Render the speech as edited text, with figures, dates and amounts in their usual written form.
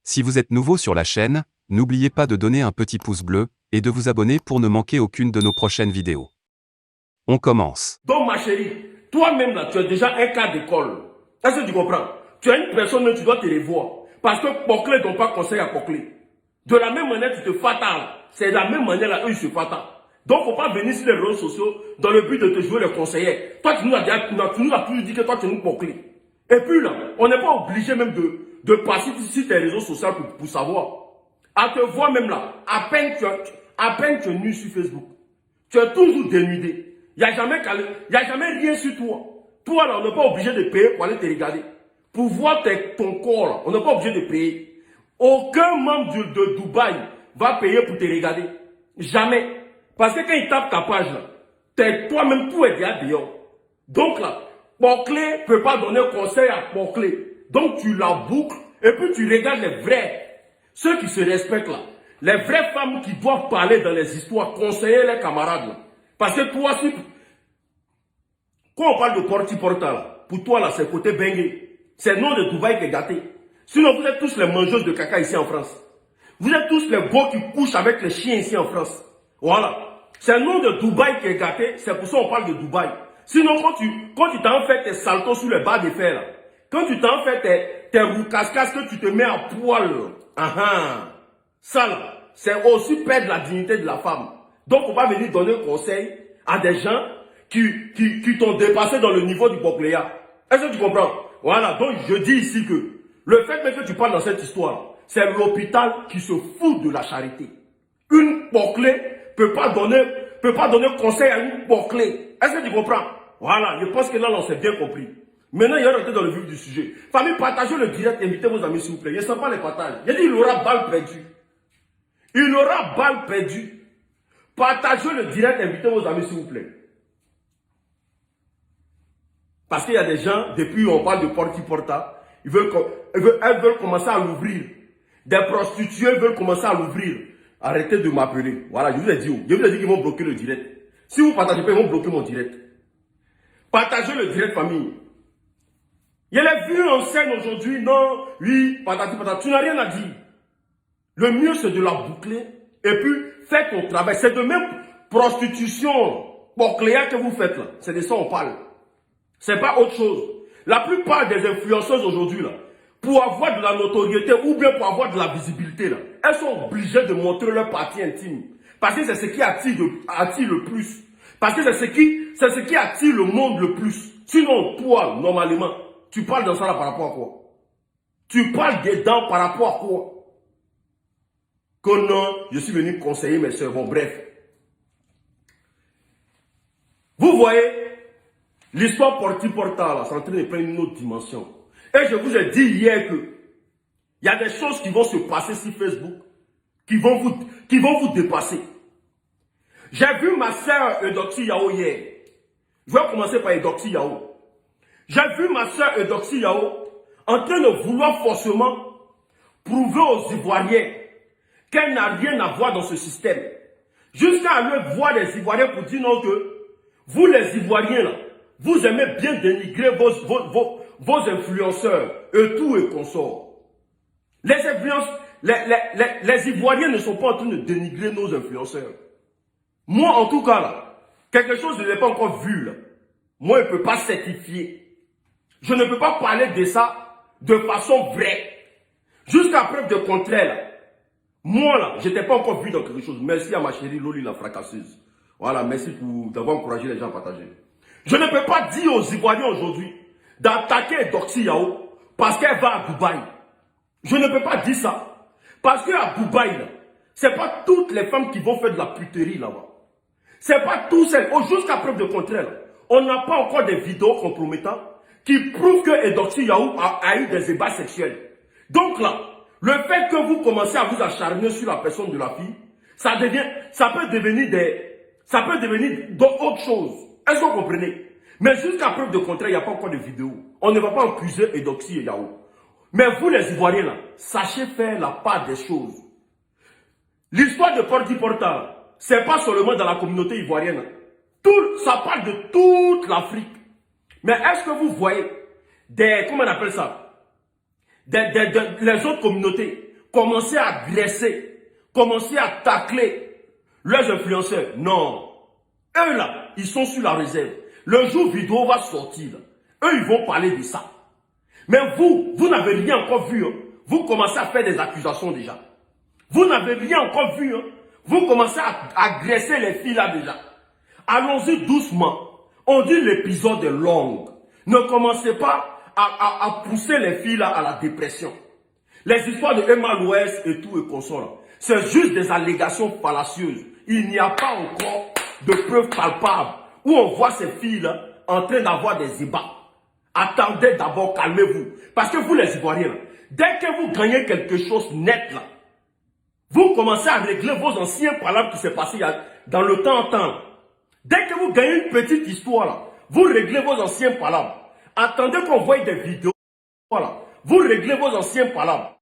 Si vous êtes nouveau sur la chaîne, n'oubliez pas de donner un petit pouce bleu et de vous abonner pour ne manquer aucune de nos prochaines vidéos. On commence. Donc ma chérie, toi-même là, tu as déjà un cas d'école. Est-ce que tu comprends? Tu es une personne, tu dois te revoir. Parce que Poclé ne donne pas conseil à Poclé. De la même manière, tu te fatales. C'est de la même manière là, eux ils se fatalen. Donc il ne faut pas venir sur les réseaux sociaux dans le but de te jouer les conseillers. Toi, tu nous as toujours dit que toi, tu nous Poclé. Et puis là, on n'est pas obligé même de passer sur tes réseaux sociaux pour savoir. À te voir même là, à peine tu es nu sur Facebook. Tu es toujours dénudé. Il n'y a jamais rien sur toi. Toi là, on n'est pas obligé de payer pour aller te regarder. Pour voir ton corps là, on n'est pas obligé de payer. Aucun membre de Dubaï va payer pour te regarder. Jamais. Parce que quand il tape ta page là, toi-même tout est déjà dehors. Donc là, Poclé ne peut pas donner conseil à Poclé. Donc tu la boucles et puis tu regardes les vrais. Ceux qui se respectent là. Les vraies femmes qui doivent parler dans les histoires, conseiller les camarades là. Parce que toi, quand on parle de Porti Porta là, pour toi là, c'est côté Bengue. C'est le nom de Dubaï qui est gâté. Sinon, vous êtes tous les mangeuses de caca ici en France. Vous êtes tous les beaux qui couchent avec les chiens ici en France. Voilà. C'est le nom de Dubaï qui est gâté. C'est pour ça qu'on parle de Dubaï. Sinon, quand tu t'en fais tes saltos sous les bas de fer, là, quand tu t'en fais tes roucascas que tu te mets à poil, ça là, c'est aussi perdre la dignité de la femme. Donc, on va venir donner conseil à des gens qui t'ont dépassé dans le niveau du Pocléa. Est-ce que tu comprends? Voilà, donc je dis ici que le fait même que tu parles dans cette histoire, c'est l'hôpital qui se fout de la charité. Une Poclé peut pas donner conseil à une Poclé. Est-ce que tu comprends? Voilà, je pense que là, on s'est bien compris. Maintenant, il y a rentrer dans le vif du sujet. Famille, partagez le direct, invitez vos amis s'il vous plaît. Je ne sais pas les partages. Il a dit il aura balle perdue. Il aura balle perdue. Partagez le direct, invitez vos amis s'il vous plaît. Parce qu'il y a des gens, depuis on parle de Porti Porta, elles veulent commencer à l'ouvrir. Des prostituées veulent commencer à l'ouvrir. Arrêtez de m'appeler. Voilà, je vous ai dit qu'ils vont bloquer le direct. Si vous ne partagez pas, ils vont bloquer mon direct. Partagez le direct, famille. Il y a les vues en scène aujourd'hui. Non, oui, patati patata. Tu n'as rien à dire. Le mieux, c'est de la boucler. Et puis, faites ton travail. C'est de même prostitution Pocléa que vous faites là. C'est de ça qu'on parle. C'est pas autre chose. La plupart des influenceuses aujourd'hui là, pour avoir de la notoriété ou bien pour avoir de la visibilité là, elles sont obligées de montrer leur partie intime. Parce que c'est ce qui attire le plus. Parce que c'est ce qui attire le monde le plus. Sinon, toi, normalement, tu parles dans ça là par rapport à quoi? Tu parles dedans par rapport à quoi? Que non, je suis venu conseiller mes soeurs. Bon, bref. Vous voyez, l'histoire Porti Porta là, c'est en train de prendre une autre dimension. Et je vous ai dit hier que il y a des choses qui vont se passer sur Facebook qui vont vous dépasser. J'ai vu ma soeur Eudoxie Yao hier. Je vais commencer par Eudoxie Yao. J'ai vu ma soeur Eudoxie Yao en train de vouloir forcément prouver aux Ivoiriens qu'elle n'a rien à voir dans ce système. Jusqu'à aller voir les Ivoiriens pour dire non que vous les Ivoiriens là, vous aimez bien dénigrer vos influenceurs et tout et consorts. Les Ivoiriens ne sont pas en train de dénigrer nos influenceurs. Moi, en tout cas, là, quelque chose que je n'ai pas encore vu, là, moi, je ne peux pas certifier. Je ne peux pas parler de ça de façon vraie. Jusqu'à preuve de contraire, là, moi, là, je n'étais pas encore vu dans quelque chose. Merci à ma chérie Loli, la fracasseuse. Voilà, merci d'avoir encouragé les gens à partager. Je ne peux pas dire aux Ivoiriens aujourd'hui d'attaquer Doxy Yao parce qu'elle va à Dubaï. Je ne peux pas dire ça. Parce qu'à Dubaï, ce n'est pas toutes les femmes qui vont faire de la puterie là-bas. Ce n'est pas tous celles. Jusqu'à preuve de contraire, on n'a pas encore des vidéos compromettantes qui prouvent que Doxy Yao a eu des ébats sexuels. Donc là, le fait que vous commencez à vous acharner sur la personne de la fille, ça peut devenir d'autres choses. Est-ce que vous comprenez? Mais jusqu'à preuve de contraire, il n'y a pas encore de vidéo. On ne va pas accuser Eudoxie Yao. Mais vous les Ivoiriens là, sachez faire la part des choses. L'histoire de Porti Porta, ce n'est pas seulement dans la communauté ivoirienne. Ça parle de toute l'Afrique. Mais est-ce que vous voyez comment on appelle ça? Les autres communautés, commencez à agresser, commencez à tacler leurs influenceurs. Non. Eux là, ils sont sur la réserve. Le jour vidéo va sortir, là, eux ils vont parler de ça. Mais vous n'avez rien encore vu. Hein. Vous commencez à faire des accusations déjà. Vous n'avez rien encore vu. Hein. Vous commencez à agresser les filles là déjà. Allons-y doucement. On dit l'épisode est long. Ne commencez pas à pousser les filles là à la dépression. Les histoires de Emma l'Ouest et tout et consort, c'est juste des allégations fallacieuses. Il n'y a pas encore de preuves palpables où on voit ces filles là en train d'avoir des ébats. Attendez d'abord, calmez-vous. Parce que vous les Ivoiriens, dès que vous gagnez quelque chose net là, vous commencez à régler vos anciens problèmes qui s'est passé dans le temps. Dès que vous gagnez une petite histoire là, vous réglez vos anciens problèmes. Attendez qu'on voie des vidéos. Voilà. Vous réglez vos anciens problèmes.